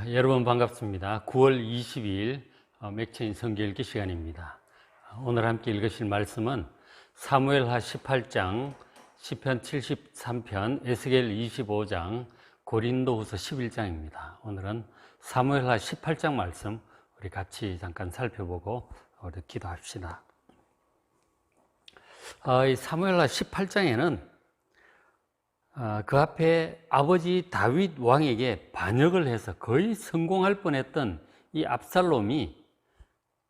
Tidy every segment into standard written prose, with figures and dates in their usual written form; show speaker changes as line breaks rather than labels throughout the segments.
여러분 반갑습니다. 9월 22일 맥체인 성경 읽기 시간입니다. 오늘 함께 읽으실 말씀은 사무엘하 18장, 시편 73편, 에스겔 25장, 고린도후서 11장입니다. 오늘은 사무엘하 18장 말씀 우리 같이 잠깐 살펴보고 우리 기도합시다. 이 사무엘하 18장에는 그 앞에 아버지 다윗 왕에게 반역을 해서 거의 성공할 뻔했던 이 압살롬이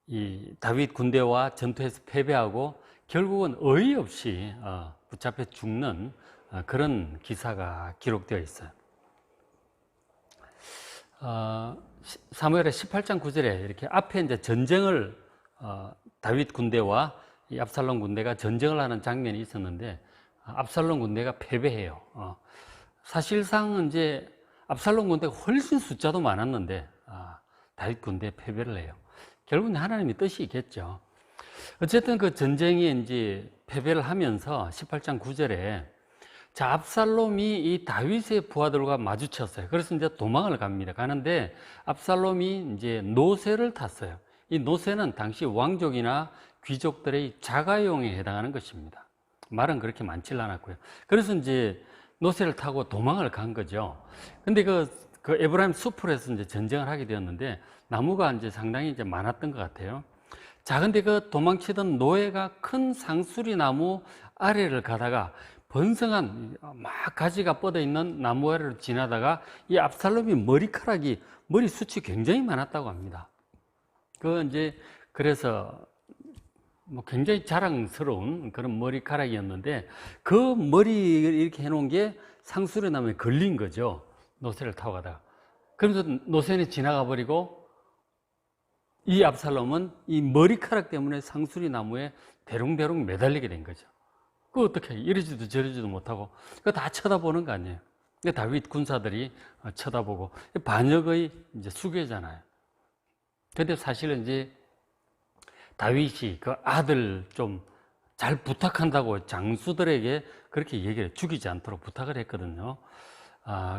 이 다윗 군대와 전투에서 패배하고 결국은 어이없이 붙잡혀 죽는 그런 기사가 기록되어 있어요. 사무엘하 18장 9절에 이렇게 앞에 이제 전쟁을 다윗 군대와 이 압살롬 군대가 전쟁을 하는 장면이 있었는데 압살롬 군대가 패배해요. 사실상 이제 압살롬 군대가 훨씬 숫자도 많았는데 다윗 군대에 패배를 해요. 결국은 하나님의 뜻이 있겠죠. 어쨌든 그 전쟁이 이제 패배를 하면서 18장 9절에 자, 압살롬이 이 다윗의 부하들과 마주쳤어요. 그래서 이제 도망을 갑니다. 가는데 압살롬이 이제 노새를 탔어요. 이 노새는 당시 왕족이나 귀족들의 자가용에 해당하는 것입니다. 말은 그렇게 많지 않았고요. 그래서 이제 노새를 타고 도망을 간 거죠. 근데 그 에브라임 수풀에서 이제 전쟁을 하게 되었는데 나무가 이제 상당히 이제 많았던 것 같아요. 자, 근데 그 도망치던 노예가 큰 상수리 나무 아래를 가다가 번성한 막 가지가 뻗어 있는 나무 아래를 지나다가 이 압살롬이 머리숱이 굉장히 많았다고 합니다. 그래서 굉장히 자랑스러운 그런 머리카락이었는데 그 머리를 이렇게 해놓은 게 상수리 나무에 걸린 거죠. 노새를 타고 가다가. 그러면서 노새는 지나가 버리고 이 압살롬은 이 머리카락 때문에 상수리 나무에 대롱대롱 매달리게 된 거죠. 그거 어떻게 이러지도 저러지도 못하고 그거 다 쳐다보는 거 아니에요. 다윗 군사들이 쳐다보고 반역의 이제 수괴잖아요. 근데 사실은 이제 다윗이 그 아들 좀 잘 부탁한다고 장수들에게 그렇게 얘기를 죽이지 않도록 부탁을 했거든요.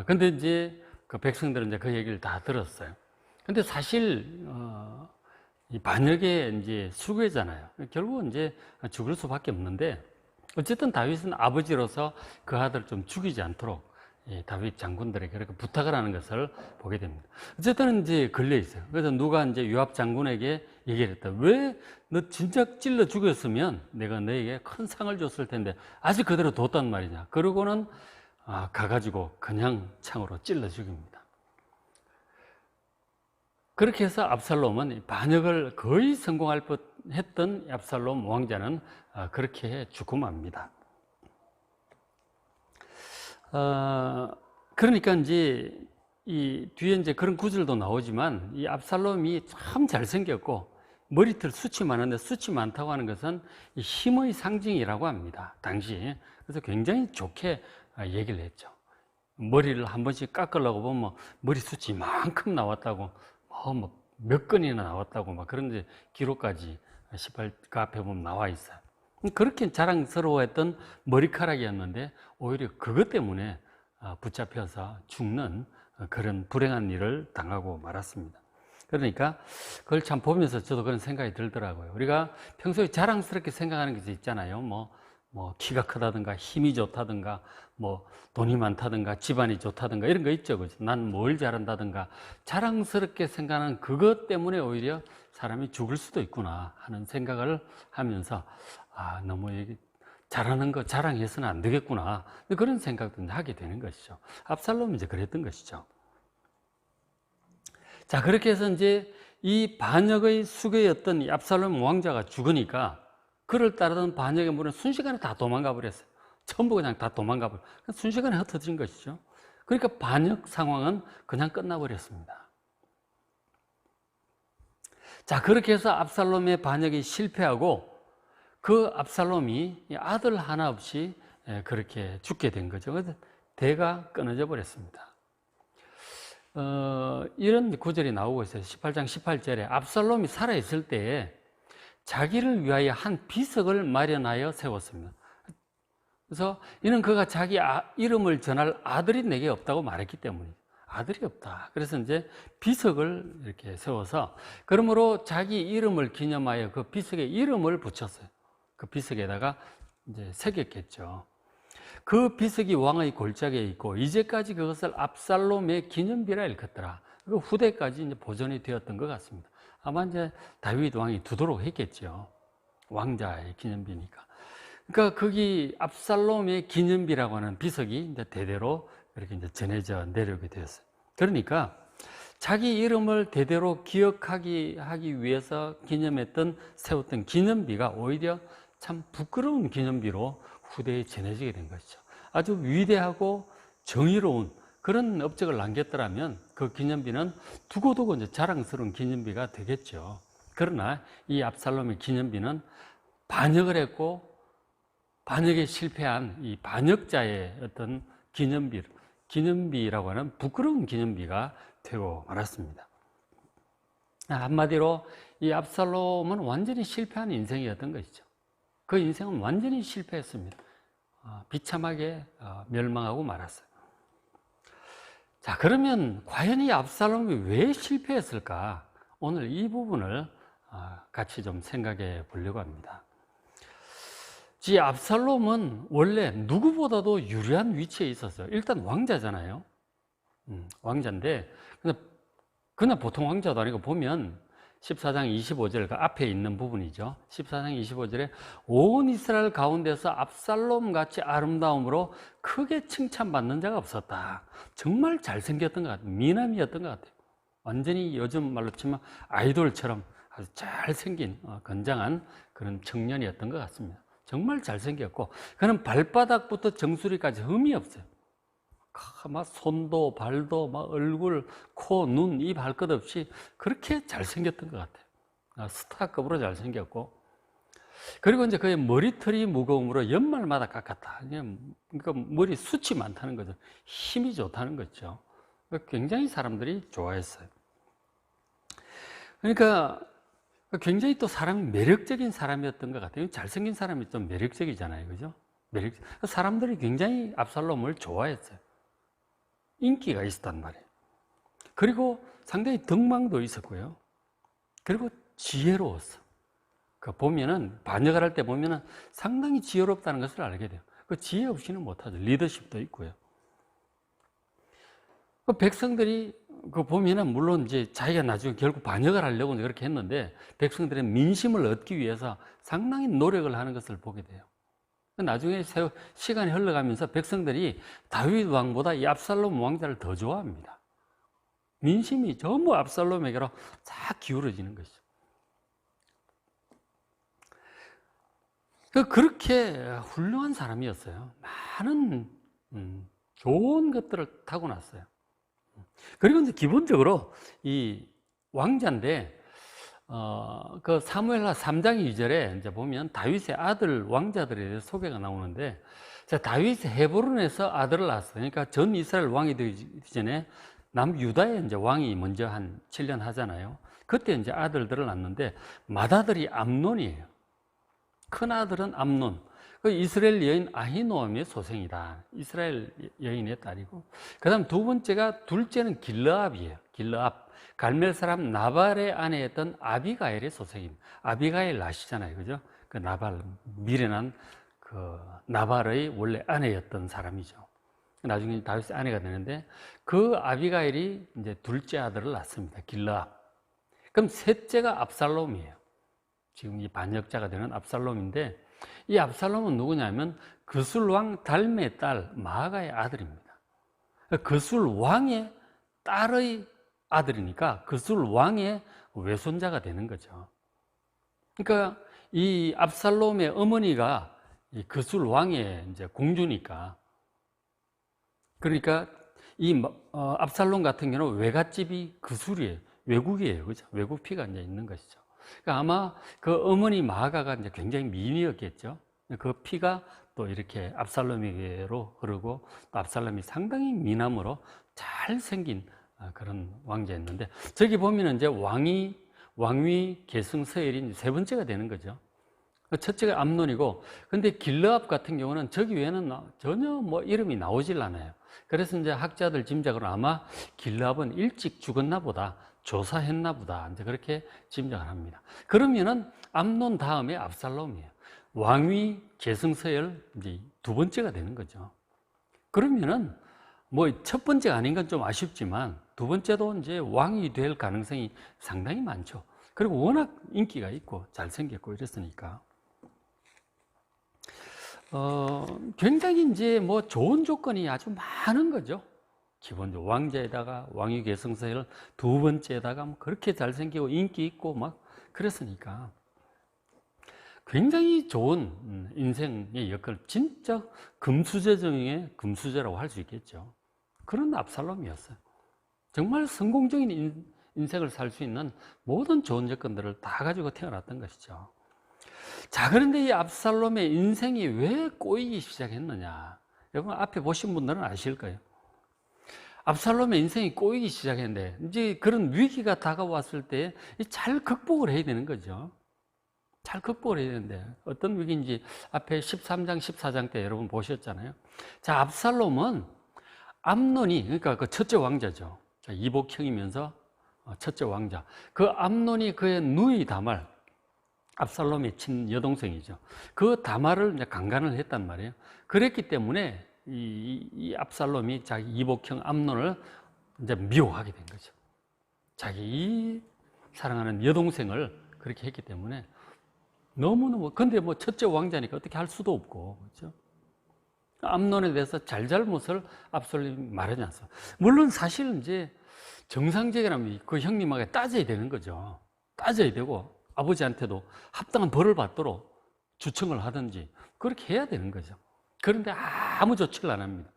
근데 이제 그 백성들은 이제 그 얘기를 다 들었어요. 근데 사실, 이 반역의 이제 수괴잖아요. 결국은 이제 죽을 수밖에 없는데, 어쨌든 다윗은 아버지로서 그 아들을 좀 죽이지 않도록 다윗 장군들에게 그렇게 부탁을 하는 것을 보게 됩니다. 어쨌든 이제 걸려 있어요. 그래서 누가 이제 요압 장군에게 얘기를 했다. 왜 너 진짜 찔러 죽였으면 내가 너에게 큰 상을 줬을 텐데 아직 그대로 뒀단 말이냐. 그러고는 가가지고 그냥 창으로 찔러 죽입니다. 그렇게 해서 압살롬은 반역을 거의 성공할 뻔했던 압살롬 왕자는 그렇게 죽고 맙니다. 그러니까 이제 이 뒤에 이제 그런 구절도 나오지만 이 압살롬이 참 잘생겼고 머리털 숱이 많은데 숱이 많다고 하는 것은 힘의 상징이라고 합니다. 당시. 그래서 굉장히 좋게 얘기를 했죠. 머리를 한 번씩 깎으려고 보면 머리숱이 이만큼 나왔다고 몇 건이나 나왔다고 막 그런 데 기록까지 18그 앞에 보면 나와 있어요. 그렇게 자랑스러워했던 머리카락이었는데 오히려 그것 때문에 붙잡혀서 죽는 그런 불행한 일을 당하고 말았습니다. 그러니까 그걸 참 보면서 저도 그런 생각이 들더라고요. 우리가 평소에 자랑스럽게 생각하는 게 있잖아요. 뭐 키가 크다든가 힘이 좋다든가 뭐 돈이 많다든가 집안이 좋다든가 이런 거 있죠. 그죠? 난 뭘 잘한다든가 자랑스럽게 생각하는 그것 때문에 오히려 사람이 죽을 수도 있구나 하는 생각을 하면서 너무 잘하는 거 자랑해서는 안 되겠구나 그런 생각도 하게 되는 것이죠. 압살롬이 이제 그랬던 것이죠. 자, 그렇게 해서 이제 이 반역의 수괴였던 이 압살롬 왕자가 죽으니까 그를 따르던 반역의 물은 순식간에 다 도망가 버렸어요. 전부 그냥 다 도망가 버렸어요. 순식간에 흩어진 것이죠. 그러니까 반역 상황은 그냥 끝나버렸습니다. 자, 그렇게 해서 압살롬의 반역이 실패하고 그 압살롬이 아들 하나 없이 그렇게 죽게 된 거죠. 그래서 대가 끊어져 버렸습니다. 이런 구절이 나오고 있어요. 18장 18절에 압살롬이 살아있을 때에 자기를 위하여 한 비석을 마련하여 세웠습니다. 그래서 이는 그가 자기 이름을 전할 아들이 내게 없다고 말했기 때문이죠. 아들이 없다. 그래서 이제 비석을 이렇게 세워서, 그러므로 자기 이름을 기념하여 그 비석에 이름을 붙였어요. 그 비석에다가 이제 새겼겠죠. 그 비석이 왕의 골짜기에 있고 이제까지 그것을 압살롬의 기념비라 일컫더라. 그 후대까지 이제 보존이 되었던 것 같습니다. 아마 이제 다윗 왕이 두도록 했겠죠. 왕자의 기념비니까. 그러니까 거기 압살롬의 기념비라고 하는 비석이 이제 대대로 이렇게 이제 전해져 내려오게 되었어요. 그러니까 자기 이름을 대대로 기억하기 위해서 세웠던 기념비가 오히려 참 부끄러운 기념비로 후대에 전해지게 된 것이죠. 아주 위대하고 정의로운 그런 업적을 남겼더라면 그 기념비는 두고두고 이제 자랑스러운 기념비가 되겠죠. 그러나 이 압살롬의 기념비는 반역을 했고 반역에 실패한 이 반역자의 어떤 기념비라고 하는 부끄러운 기념비가 되고 말았습니다. 한마디로 이 압살롬은 완전히 실패한 인생이었던 것이죠. 그 인생은 완전히 실패했습니다. 비참하게 멸망하고 말았어요. 자, 그러면 과연 이 압살롬이 왜 실패했을까? 오늘 이 부분을 같이 좀 생각해 보려고 합니다. 이 압살롬은 원래 누구보다도 유리한 위치에 있었어요. 일단 왕자잖아요. 왕자인데 그냥 보통 왕자도 아니고 보면 14장 25절 그 앞에 있는 부분이죠. 14장 25절에 온 이스라엘 가운데서 압살롬 같이 아름다움으로 크게 칭찬받는 자가 없었다. 정말 잘생겼던 것 같아요. 미남이었던 것 같아요. 완전히 요즘 말로 치면 아이돌처럼 아주 잘생긴 건장한 그런 청년이었던 것 같습니다. 정말 잘생겼고 그는 발바닥부터 정수리까지 흠이 없어요. 막 손도 발도 막 얼굴, 코, 눈, 입 할 것 없이 그렇게 잘생겼던 것 같아요. 스타급으로 잘생겼고, 그리고 이제 그의 머리털이 무거움으로 연말마다 깎았다. 그러니까 머리 숱이 많다는 거죠. 힘이 좋다는 거죠. 굉장히 사람들이 좋아했어요. 그러니까 굉장히 또 사람이 매력적인 사람이었던 것 같아요. 잘생긴 사람이 좀 매력적이잖아요. 그죠? 사람들이 굉장히 압살롬을 좋아했어요. 인기가 있었단 말이에요. 그리고 상당히 덕망도 있었고요. 그리고 지혜로웠어. 보면은, 반역을 할 때 보면은 상당히 지혜롭다는 것을 알게 돼요. 그 지혜 없이는 못하죠. 리더십도 있고요. 그 백성들이 보면은 물론 이제 자기가 나중에 결국 반역을 하려고 그렇게 했는데 백성들의 민심을 얻기 위해서 상당히 노력을 하는 것을 보게 돼요. 나중에 시간이 흘러가면서 백성들이 다윗 왕보다 이 압살롬 왕자를 더 좋아합니다. 민심이 전부 압살롬에게로 쫙 기울어지는 것이죠. 그렇게 훌륭한 사람이었어요. 많은 좋은 것들을 타고났어요. 그리고 이제 기본적으로 이 왕자인데 그 사무엘하 3장 2절에 이제 보면 다윗의 아들 왕자들에 대해서 소개가 나오는데, 자, 다윗이 헤브론에서 아들을 낳았어요. 그러니까 전 이스라엘 왕이 되기 전에 남유다에 이제 왕이 먼저 한 7년 하잖아요. 그때 이제 아들들을 낳는데 맏아들이 암논이에요. 큰 아들은 암논. 그 이스라엘 여인 아히노암의 소생이다. 이스라엘 여인의 딸이고. 그다음 두 번째가 둘째는 길르압이에요. 길르압. 갈멜 사람 나발의 아내였던 아비가일의 소생입니다. 아비가일 아시잖아요, 그죠? 그 나발, 미련한 그 나발의 원래 아내였던 사람이죠. 나중에 다윗의 아내가 되는데 그 아비가일이 이제 둘째 아들을 낳습니다. 길르압. 그럼 셋째가 압살롬이에요. 지금 이 반역자가 되는 압살롬인데, 이 압살롬은 누구냐면 그술 왕 달메의 딸 마아가의 아들입니다. 그술 왕의 딸의 아들이니까 그술 왕의 외손자가 되는 거죠. 그러니까 이 압살롬의 어머니가 이 그술 왕의 이제 공주니까, 그러니까 이 압살롬 같은 경우는 외갓집이 그술이에요. 외국이에요, 그죠? 외국 피가 이제 있는 것이죠. 그러니까 아마 그 어머니 마아가가 이제 굉장히 미인이었겠죠. 그 피가 또 이렇게 압살롬에게로 흐르고, 또 압살롬이 상당히 미남으로 잘생긴 그런 왕자였는데, 저기 보면 이제 왕위, 계승, 서열이 세 번째가 되는 거죠. 첫째가 암논이고, 근데 길르압 같은 경우는 저기 외에는 전혀 뭐 이름이 나오질 않아요. 그래서 이제 학자들 짐작으로 아마 길압은 일찍 죽었나 보다, 조사했나 보다, 이제 그렇게 짐작을 합니다. 그러면은 암논 다음에 압살롬이에요. 왕위 계승서열 이제 두 번째가 되는 거죠. 그러면은 뭐 첫 번째가 아닌 건 좀 아쉽지만 두 번째도 이제 왕이 될 가능성이 상당히 많죠. 그리고 워낙 인기가 있고 잘생겼고 이랬으니까. 굉장히 이제 뭐 좋은 조건이 아주 많은 거죠. 기본적으로 왕자에다가 왕위 계승서열 두 번째에다가 뭐 그렇게 잘생기고 인기 있고 막 그랬으니까 굉장히 좋은 인생의 역할, 진짜 금수저 중에 금수저라고 할 수 있겠죠. 그런 압살롬이었어요. 정말 성공적인 인생을 살 수 있는 모든 좋은 여건들을 다 가지고 태어났던 것이죠. 자, 그런데 이 압살롬의 인생이 왜 꼬이기 시작했느냐? 여러분 앞에 보신 분들은 아실 거예요. 압살롬의 인생이 꼬이기 시작했는데 이제 그런 위기가 다가왔을 때 잘 극복을 해야 되는 거죠. 잘 극복을 해야 되는데 어떤 위기인지 앞에 13장, 14장 때 여러분 보셨잖아요. 자, 압살롬은 암논이, 그러니까 그 첫째 왕자죠. 자, 이복형이면서 첫째 왕자. 그 암논이 그의 누이 다말, 압살롬의 친 여동생이죠. 그 다말을 이제 강간을 했단 말이에요. 그랬기 때문에 이 압살롬이 자기 이복형 암논을 이제 미워하게 된 거죠. 자기 사랑하는 여동생을 그렇게 했기 때문에 너무너무, 근데 뭐 첫째 왕자니까 어떻게 할 수도 없고, 그렇죠? 암논에 대해서 잘잘못을 압살롬이 말하지 않습니다. 물론 사실은 이제 정상적이라면 그 형님에게 따져야 되는 거죠. 따져야 되고 아버지한테도 합당한 벌을 받도록 주청을 하든지 그렇게 해야 되는 거죠. 그런데 아무 조치를 안 합니다.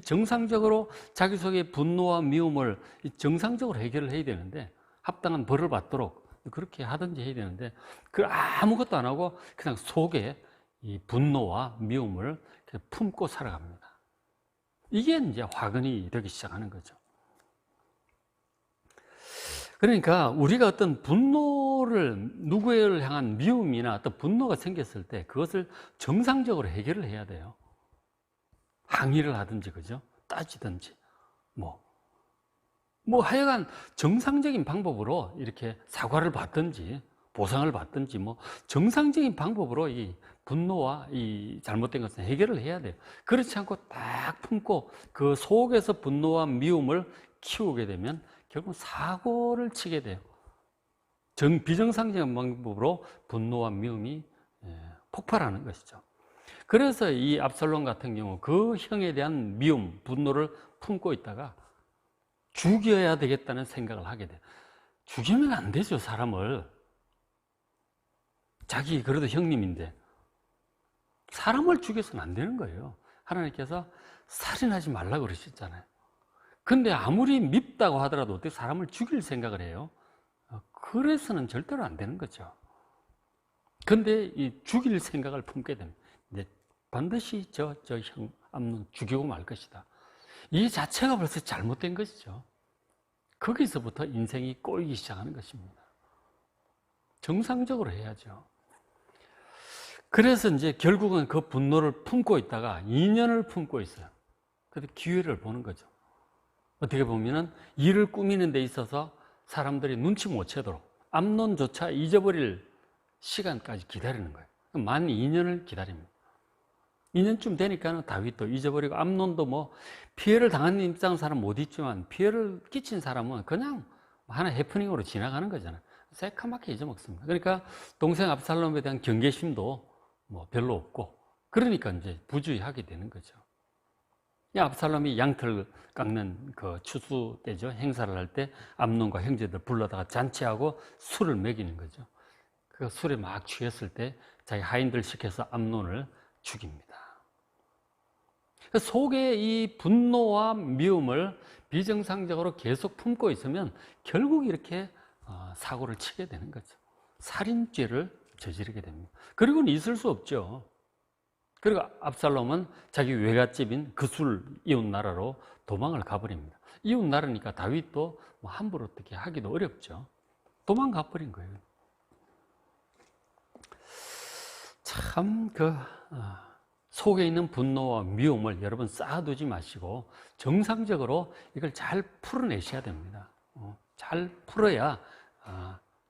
정상적으로 자기 속의 분노와 미움을 정상적으로 해결을 해야 되는데 합당한 벌을 받도록 그렇게 하든지 해야 되는데 그 아무것도 안 하고 그냥 속에 이 분노와 미움을 품고 살아갑니다. 이게 이제 화근이 되기 시작하는 거죠. 그러니까 우리가 어떤 분노를, 누구를 향한 미움이나 어떤 분노가 생겼을 때 그것을 정상적으로 해결을 해야 돼요. 항의를 하든지, 그죠? 따지든지, 뭐 하여간 정상적인 방법으로 이렇게 사과를 받든지 보상을 받든지 뭐 정상적인 방법으로 이 분노와 이 잘못된 것은 해결을 해야 돼요. 그렇지 않고 딱 품고 그 속에서 분노와 미움을 키우게 되면 결국 사고를 치게 돼요. 비정상적인 방법으로 분노와 미움이 폭발하는 것이죠. 그래서 이 압살롬 같은 경우 그 형에 대한 미움, 분노를 품고 있다가 죽여야 되겠다는 생각을 하게 돼요. 죽이면 안 되죠, 사람을. 자기 그래도 형님인데 사람을 죽여서는 안 되는 거예요. 하나님께서 살인하지 말라고 그러셨잖아요. 근데 아무리 밉다고 하더라도 어떻게 사람을 죽일 생각을 해요? 그래서는 절대로 안 되는 거죠. 근데 이 죽일 생각을 품게 되면 이제 반드시 저 형 암논 죽이고 말 것이다. 이 자체가 벌써 잘못된 것이죠. 거기서부터 인생이 꼬이기 시작하는 것입니다. 정상적으로 해야죠. 그래서 이제 결국은 그 분노를 품고 있다가 2년을 품고 있어요. 근데 기회를 보는 거죠. 어떻게 보면은 일을 꾸미는 데 있어서 사람들이 눈치 못 채도록 암논조차 잊어버릴 시간까지 기다리는 거예요. 만 2년을 기다립니다. 2년쯤 되니까는 다윗도 잊어버리고 암논도 뭐 피해를 당한 입장 사람 못 있지만 피해를 끼친 사람은 그냥 하나 해프닝으로 지나가는 거잖아요. 새카맣게 잊어먹습니다. 그러니까 동생 압살롬에 대한 경계심도 뭐 별로 없고 그러니까 이제 부주의하게 되는 거죠. 압살롬이 양털 깎는 그 추수 때죠. 행사를 할 때 암논과 형제들 불러다가 잔치하고 술을 먹이는 거죠. 그 술에 막 취했을 때 자기 하인들 시켜서 암논을 죽입니다. 속에 이 분노와 미움을 비정상적으로 계속 품고 있으면 결국 이렇게 사고를 치게 되는 거죠. 살인죄를 저지르게 됩니다. 그리고는 있을 수 없죠. 그리고 압살롬은 자기 외갓집인 그술 이웃 나라로 도망을 가버립니다. 이웃 나라니까 다윗도 뭐 함부로 어떻게 하기도 어렵죠. 도망가 버린 거예요. 참 속에 있는 분노와 미움을 여러분 쌓아두지 마시고 정상적으로 이걸 잘 풀어내셔야 됩니다. 잘 풀어야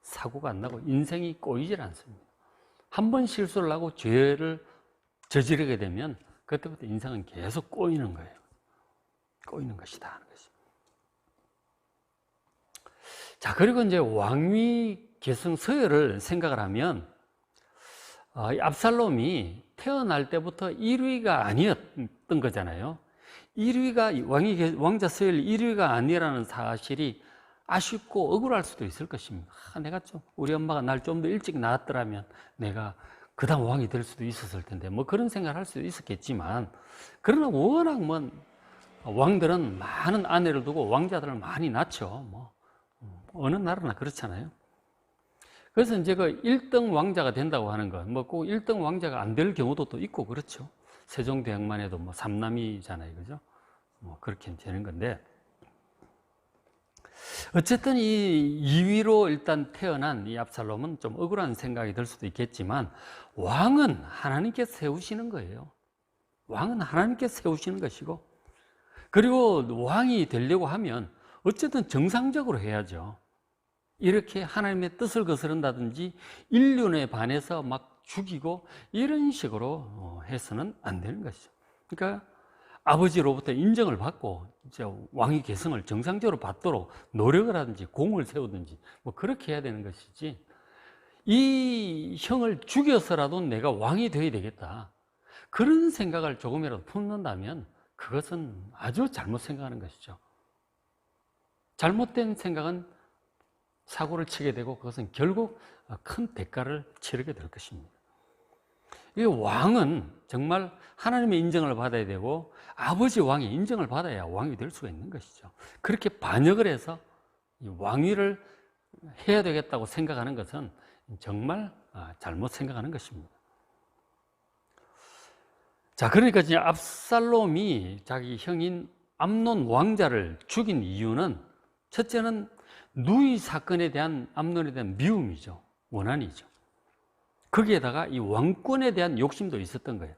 사고가 안 나고 인생이 꼬이질 않습니다. 한 번 실수를 하고 죄를 저지르게 되면 그때부터 인생은 계속 꼬이는 거예요. 꼬이는 것이다 하는 것이. 자, 그리고 이제 왕위 계승 서열을 생각을 하면 압살롬이 태어날 때부터 1위가 아니었던 거잖아요. 1위가 왕자 서열 1위가 아니라는 사실이 아쉽고 억울할 수도 있을 것입니다. 내가 좀 우리 엄마가 날 좀 더 일찍 낳았더라면 내가 그다음 왕이 될 수도 있었을 텐데 뭐 그런 생각을 할 수도 있었겠지만, 그러나 워낙 왕들은 많은 아내를 두고 왕자들을 많이 낳죠. 뭐 어느 나라나 그렇잖아요. 그래서 이제 그 1등 왕자가 된다고 하는 건 뭐 꼭 1등 왕자가 안 될 경우도 또 있고 그렇죠. 세종대왕만 해도 뭐 3남이잖아요. 그죠? 뭐 그렇게 되는 건데, 어쨌든 이 2위로 일단 태어난 이 압살롬은 좀 억울한 생각이 들 수도 있겠지만, 왕은 하나님께서 세우시는 거예요. 왕은 하나님께서 세우시는 것이고, 그리고 왕이 되려고 하면 어쨌든 정상적으로 해야죠. 이렇게 하나님의 뜻을 거스른다든지 인륜에 반해서 막 죽이고 이런 식으로 해서는 안 되는 것이죠. 그러니까 아버지로부터 인정을 받고 이제 왕위 계승을 정상적으로 받도록 노력을 하든지 공을 세우든지 뭐 그렇게 해야 되는 것이지, 이 형을 죽여서라도 내가 왕이 되어야 되겠다, 그런 생각을 조금이라도 품는다면 그것은 아주 잘못 생각하는 것이죠. 잘못된 생각은 사고를 치게 되고 그것은 결국 큰 대가를 치르게 될 것입니다. 이 왕은 정말 하나님의 인정을 받아야 되고 아버지 왕의 인정을 받아야 왕이 될 수가 있는 것이죠. 그렇게 반역을 해서 왕위를 해야 되겠다고 생각하는 것은 정말 잘못 생각하는 것입니다. 자, 그러니까 이제 압살롬이 자기 형인 암논 왕자를 죽인 이유는, 첫째는 누이 사건에 대한 암논에 대한 미움이죠. 원한이죠. 거기에다가 이 왕권에 대한 욕심도 있었던 거예요.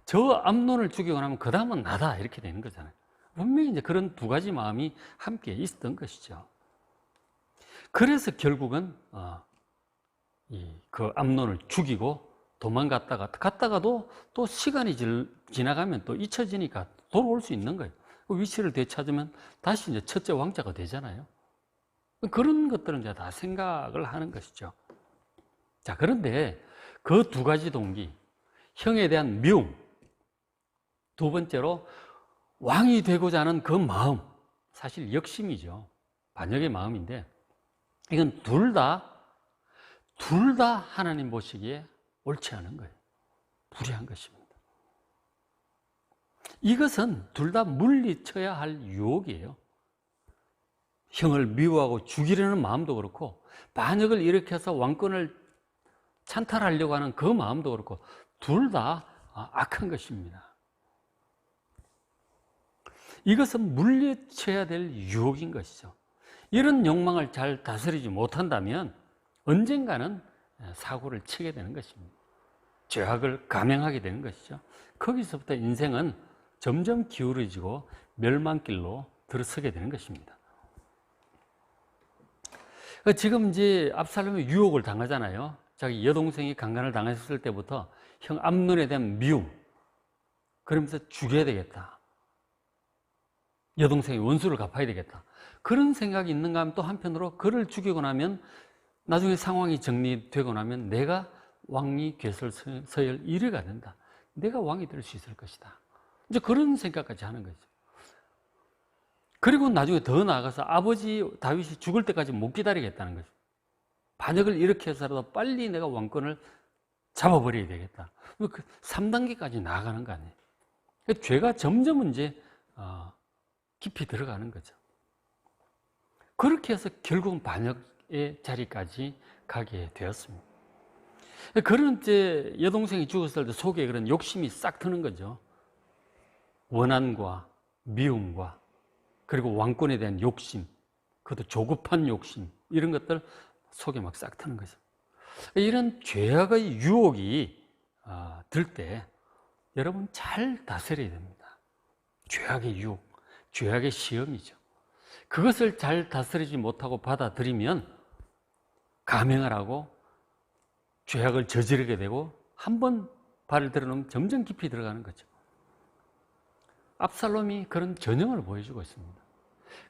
저 암논을 죽이고 나면 그 다음은 나다, 이렇게 되는 거잖아요. 분명히 이제 그런 두 가지 마음이 함께 있었던 것이죠. 그래서 결국은 그 암논을 죽이고 갔다가도 또 시간이 지나가면 또 잊혀지니까 돌아올 수 있는 거예요. 그 위치를 되찾으면 다시 이제 첫째 왕자가 되잖아요. 그런 것들은 이제 다 생각을 하는 것이죠. 자, 그런데 그 두 가지 동기, 형에 대한 미움, 두 번째로 왕이 되고자 하는 그 마음, 사실 역심이죠. 반역의 마음인데, 이건 둘 다 하나님 보시기에 옳지 않은 거예요. 불의한 것입니다. 이것은 둘 다 물리쳐야 할 유혹이에요. 형을 미워하고 죽이려는 마음도 그렇고, 반역을 일으켜서 왕권을 찬탈하려고 하는 그 마음도 그렇고, 둘 다 악한 것입니다. 이것은 물리쳐야 될 유혹인 것이죠. 이런 욕망을 잘 다스리지 못한다면 언젠가는 사고를 치게 되는 것입니다. 죄악을 감행하게 되는 것이죠. 거기서부터 인생은 점점 기울어지고 멸망길로 들어서게 되는 것입니다. 지금 이제 압살롬이 유혹을 당하잖아요. 자기 여동생이 강간을 당했을 때부터 형 암논에 대한 미움, 그러면서 죽여야 되겠다, 여동생의 원수를 갚아야 되겠다, 그런 생각이 있는가 하면 또 한편으로 그를 죽이고 나면 나중에 상황이 정리되고 나면 내가 왕위 괴설 서열 1위가 된다, 내가 왕이 될 수 있을 것이다, 이제 그런 생각까지 하는 거죠. 그리고 나중에 더 나아가서 아버지 다윗이 죽을 때까지 못 기다리겠다는 거죠. 반역을 일으켜서라도 빨리 내가 왕권을 잡아버려야 되겠다. 그 3단계까지 나아가는 거 아니에요. 죄가 점점 이제 깊이 들어가는 거죠. 그렇게 해서 결국은 반역의 자리까지 가게 되었습니다. 그런 이제 여동생이 죽었을 때 속에 그런 욕심이 싹 트는 거죠. 원한과 미움과 그리고 왕권에 대한 욕심, 그것도 조급한 욕심, 이런 것들 속에 막 싹 트는 거죠. 이런 죄악의 유혹이 들 때 여러분 잘 다스려야 됩니다. 죄악의 유혹, 죄악의 시험이죠. 그것을 잘 다스리지 못하고 받아들이면 감행을 하고 죄악을 저지르게 되고 한 번 발을 들어놓으면 점점 깊이 들어가는 거죠. 압살롬이 그런 전형을 보여주고 있습니다.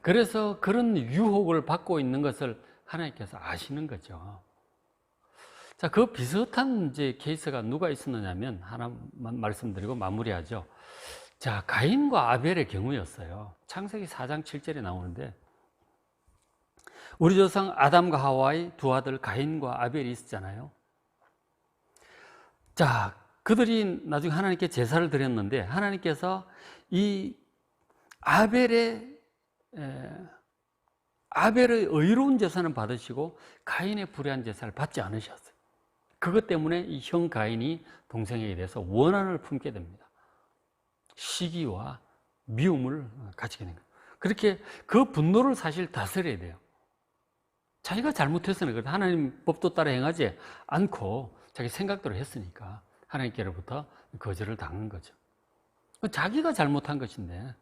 그래서 그런 유혹을 받고 있는 것을 하나님께서 아시는 거죠. 자, 그 비슷한 이제 케이스가 누가 있었느냐면 하나만 말씀드리고 마무리하죠. 자, 가인과 아벨의 경우였어요. 창세기 4장 7절에 나오는데, 우리 조상 아담과 하와의 두 아들 가인과 아벨이 있었잖아요. 자, 그들이 나중에 하나님께 제사를 드렸는데 하나님께서 이 아벨의 의로운 제사는 받으시고 가인의 불의한 제사를 받지 않으셨어요. 그것 때문에 이 형 가인이 동생에게 대해서 원한을 품게 됩니다. 시기와 미움을 가지게 된 거예요. 그렇게 그 분노를 사실 다스려야 돼요. 자기가 잘못했으니까 하나님 법도 따라 행하지 않고 자기 생각대로 했으니까 하나님께로부터 거절을 당한 거죠. 자기가 잘못한 것인데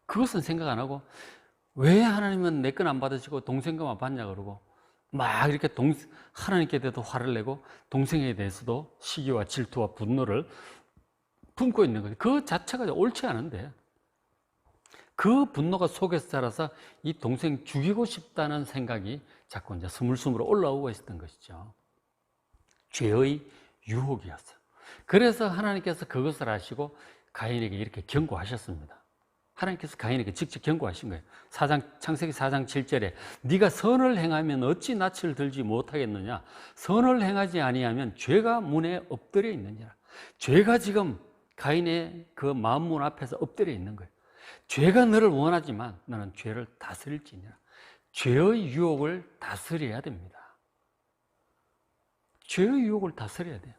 그것은 생각 안 하고 왜 하나님은 내 건 안 받으시고 동생 것만 받냐 그러고 막 이렇게 하나님께 대해서 화를 내고 동생에 대해서도 시기와 질투와 분노를 품고 있는 거죠. 그 자체가 옳지 않은데 그 분노가 속에서 자라서 이 동생 죽이고 싶다는 생각이 자꾸 이제 스물스물 올라오고 있었던 것이죠. 죄의 유혹이었어요. 그래서 하나님께서 그것을 아시고 가인에게 이렇게 경고하셨습니다. 하나님께서 가인에게 직접 경고하신 거예요. 창세기 4장 7절에 네가 선을 행하면 어찌 낯을 들지 못하겠느냐. 선을 행하지 아니하면 죄가 문에 엎드려 있느니라. 죄가 지금 가인의 그 마음문 앞에서 엎드려 있는 거예요. 죄가 너를 원하지만 너는 죄를 다스릴지니라. 죄의 유혹을 다스려야 됩니다. 죄의 유혹을 다스려야 돼요.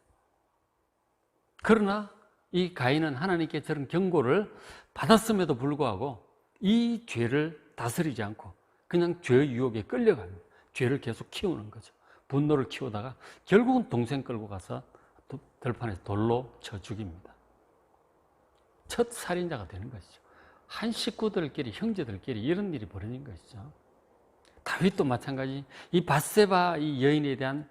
그러나 이 가인은 하나님께 저런 경고를 받았음에도 불구하고 이 죄를 다스리지 않고 그냥 죄의 유혹에 끌려갑니다. 죄를 계속 키우는 거죠. 분노를 키우다가 결국은 동생 끌고 가서 들판에서 돌로 쳐 죽입니다. 첫 살인자가 되는 것이죠. 한 식구들끼리, 형제들끼리 이런 일이 벌어진 것이죠. 다윗도 마찬가지. 이 밧세바 이 여인에 대한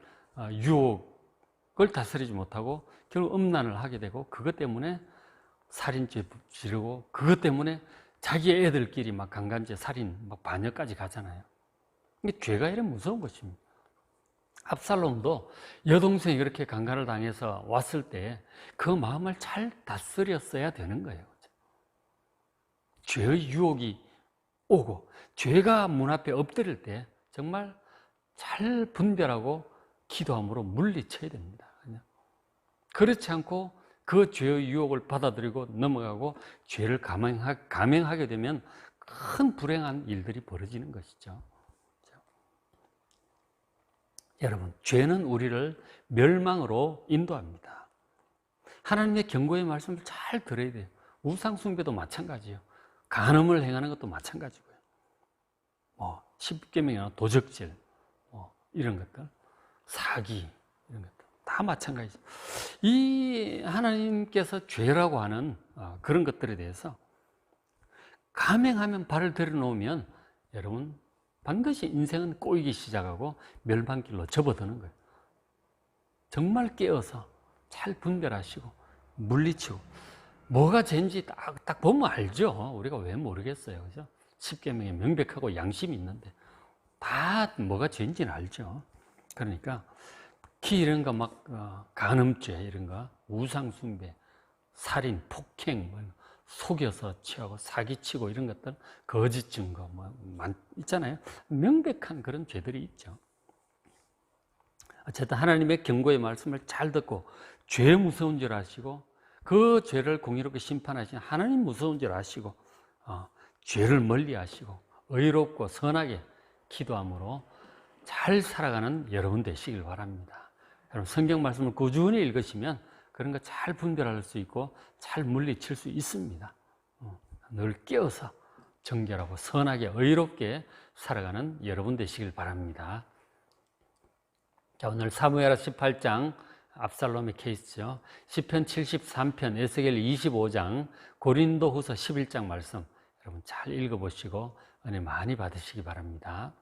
유혹을 다스리지 못하고 결국 음란을 하게 되고 그것 때문에 살인죄 지르고 그것 때문에 자기 애들끼리 막 강간죄, 살인, 막 반역까지 가잖아요. 이게 죄가 이런 무서운 것입니다. 압살롬도 여동생이 그렇게 강간을 당해서 왔을 때 그 마음을 잘 다스렸어야 되는 거예요. 죄의 유혹이 오고 죄가 문 앞에 엎드릴 때 정말 잘 분별하고 기도함으로 물리쳐야 됩니다. 그렇지 않고 그 죄의 유혹을 받아들이고 넘어가고 죄를 감행하게 되면 큰 불행한 일들이 벌어지는 것이죠. 여러분, 죄는 우리를 멸망으로 인도합니다. 하나님의 경고의 말씀을 잘 들어야 돼요. 우상숭배도 마찬가지예요. 간음을 행하는 것도 마찬가지고요. 십계명이나 도적질, 이런 것들, 사기, 이런 것들 다 마찬가지죠. 이 하나님께서 죄라고 하는 그런 것들에 대해서 감행하면 발을 들여놓으면 여러분 반드시 인생은 꼬이기 시작하고 멸망길로 접어드는 거예요. 정말 깨어서 잘 분별하시고 물리치고 뭐가 죄인지 딱 보면 알죠. 우리가 왜 모르겠어요. 그죠? 십계명에 명백하고 양심이 있는데 다 뭐가 죄인지는 알죠. 그러니까 특히 이런 거 막 간음죄 이런 거, 우상숭배, 살인, 폭행, 속여서 취하고 사기치고 이런 것들, 거짓 증거 있잖아요. 명백한 그런 죄들이 있죠. 어쨌든 하나님의 경고의 말씀을 잘 듣고 죄 무서운 줄 아시고 그 죄를 공의롭게 심판하신 하나님 무서운 줄 아시고 죄를 멀리하시고 의롭고 선하게 기도함으로 잘 살아가는 여러분 되시길 바랍니다. 여러분 성경 말씀을 꾸준히 읽으시면 그런 거 잘 분별할 수 있고 잘 물리칠 수 있습니다. 늘 깨어서 정결하고 선하게 의롭게 살아가는 여러분 되시길 바랍니다. 자, 오늘 사무엘하 18장 압살롬의 케이스죠. 시편 73편, 에스겔 25장, 고린도후서 11장 말씀 여러분 잘 읽어보시고 은혜 많이 받으시기 바랍니다.